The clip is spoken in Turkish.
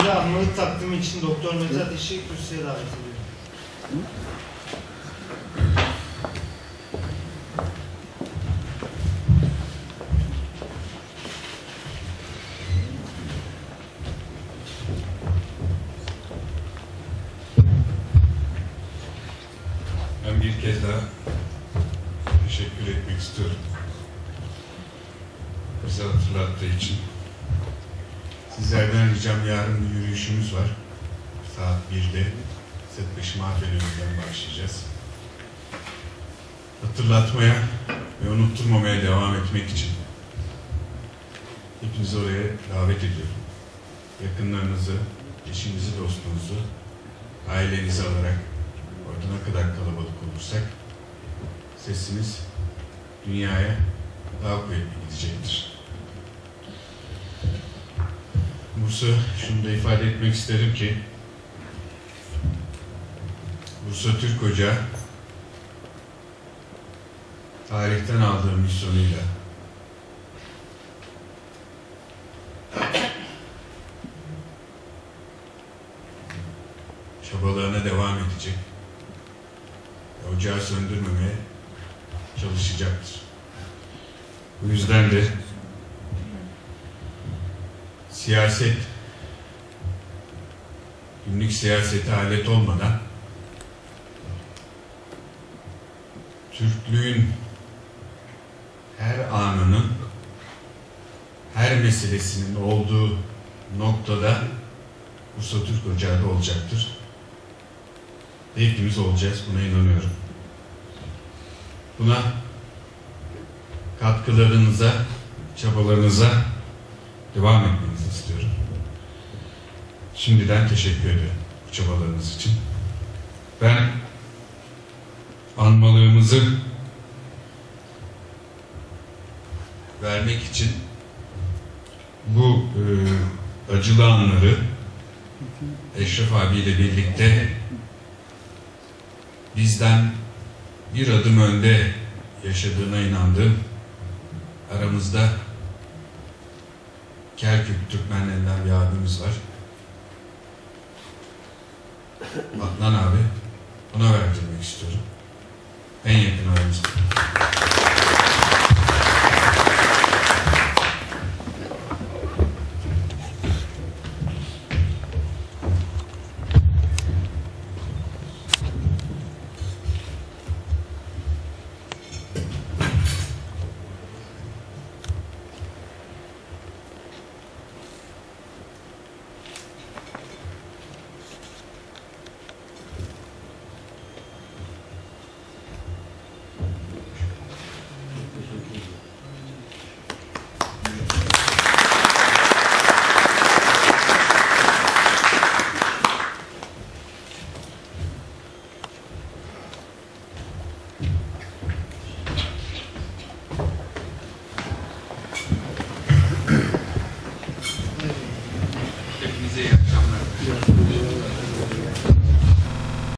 sizleri anmalık takdimi için Doktor Mete Ateş'i kürsüye davet ediyorum. Ben bir kez daha teşekkür etmek istiyorum. Bize hatırlattığı için. Sizlerden ricam, yarın bir yürüyüşümüz var. Saat 1'de Sıtbaşı Mahfil'imizden başlayacağız. Hatırlatmaya ve unutturmamaya devam etmek için hepinizi oraya davet ediyorum. Yakınlarınızı, eşinizi, dostunuzu, ailenizi alarak orada ne kadar kalabalık olursak sesimiz dünyaya daha kuvvetli gidecektir. Bursa, şunu da ifade etmek isterim ki Bursa Türk Ocağı tarihten aldığı misyonuyla çabalarına devam edecek. Ocağı söndürmemeye çalışacaktır. Bu yüzden de siyaset, günlük siyasete alet olmadan Türklüğün her anının, her meselesinin olduğu noktada Bursa Türk Ocağı da olacaktır. Hepimiz olacağız, buna inanıyorum. Buna katkılarınıza, çabalarınıza devam etmenizi istiyorum. Şimdiden teşekkür ederim bu çabalarınız için. Ben anmalığımızı vermek için bu acılı anları Eşref abiyle birlikte bizden bir adım önde yaşadığına inandığım, aramızda Kerkük Türkmenlerinden bir abimiz var. Adnan abi, ona verdirmek istiyorum. En yakın aramızda.